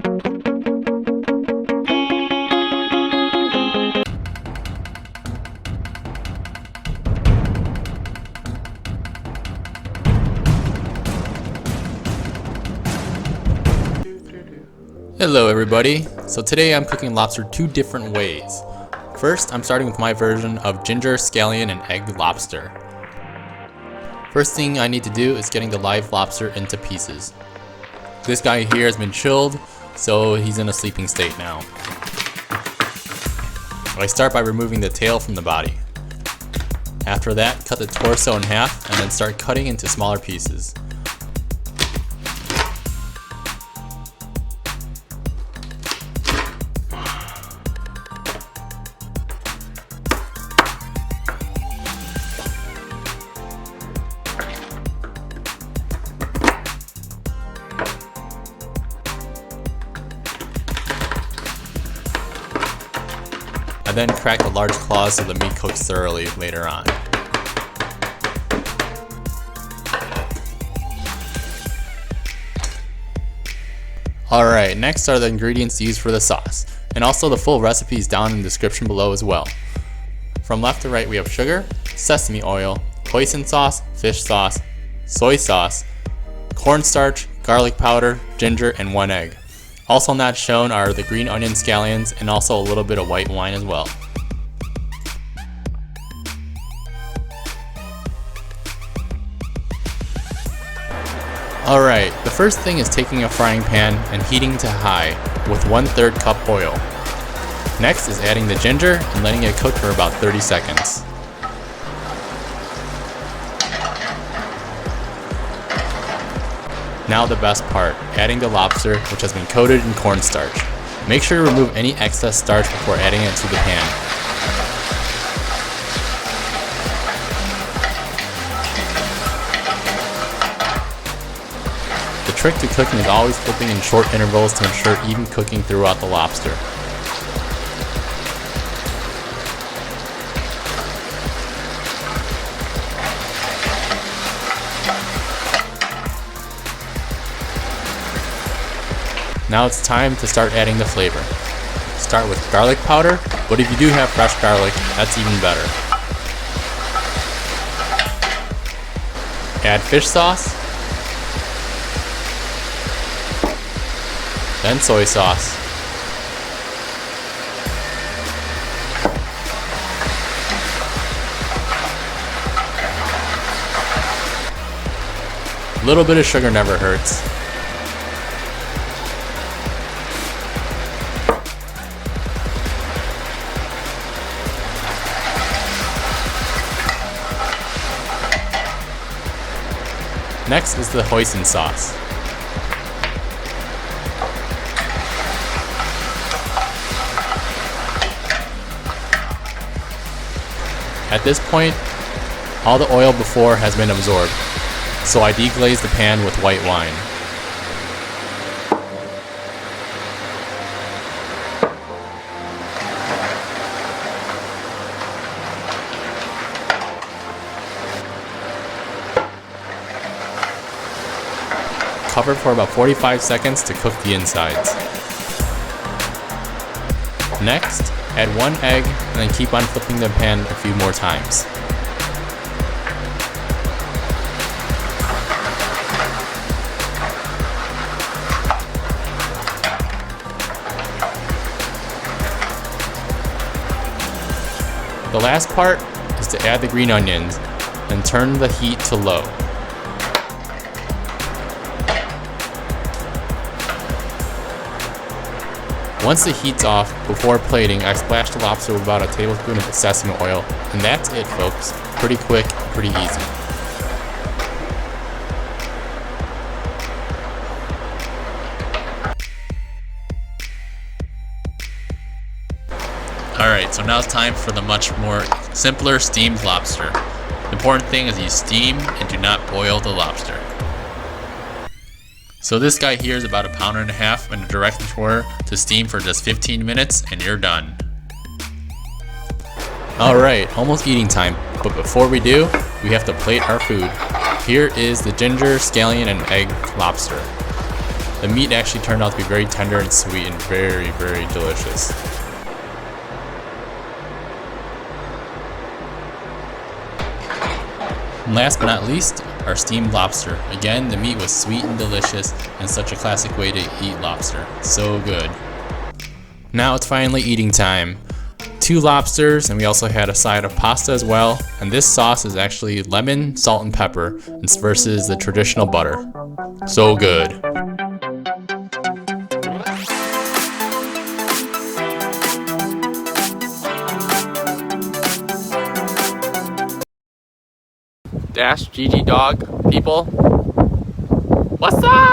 Hello everybody. So today I'm cooking lobster two different ways. First, I'm starting with my version of ginger, scallion, and egg lobster. First thing I need to do is getting the live lobster into pieces. This guy here has been chilled, so he's in a sleeping state now. I start by removing the tail from the body. After that, cut the torso in half and then start cutting into smaller pieces. I then crack the large claws so the meat cooks thoroughly later on. Alright, next are the ingredients used for the sauce, and also the full recipe is down in the description below as well. From left to right we have sugar, sesame oil, hoisin sauce, fish sauce, soy sauce, cornstarch, garlic powder, ginger, and 1 egg. Also not shown are the green onion scallions and also a little bit of white wine as well. Alright, the first thing is taking a frying pan and heating to high with 1/3 cup oil. Next is adding the ginger and letting it cook for about 30 seconds. Now the best part, adding the lobster, which has been coated in cornstarch. Make sure to remove any excess starch before adding it to the pan. The trick to cooking is always flipping in short intervals to ensure even cooking throughout the lobster. Now it's time to start adding the flavor. Start with garlic powder, but if you do have fresh garlic, that's even better. Add fish sauce, then soy sauce, a little bit of sugar never hurts. Next is the hoisin sauce. At this point, all the oil before has been absorbed, so I deglaze the pan with white wine. Cover for about 45 seconds to cook the insides. Next, add 1 egg and then keep on flipping the pan a few more times. The last part is to add the green onions and turn the heat to low. Once the heat's off, before plating, I splash the lobster with about a tablespoon of sesame oil, and that's it folks. Pretty quick, pretty easy. Alright, so now it's time for the much more simpler steamed lobster. The important thing is you steam and do not boil the lobster. So this guy here is about 1.5 pounds in a direct pour to steam for just 15 minutes and you're done. Alright, almost eating time, but before we do, we have to plate our food. Here is the ginger, scallion, and egg lobster. The meat actually turned out to be very tender and sweet and very, very delicious. And last but not least, our steamed lobster. Again, the meat was sweet and delicious and such a classic way to eat lobster. So good. Now it's finally eating time. 2 lobsters, and we also had a side of pasta as well. And this sauce is actually lemon, salt, and pepper versus the traditional butter. So good. Dash GG dog people. What's up?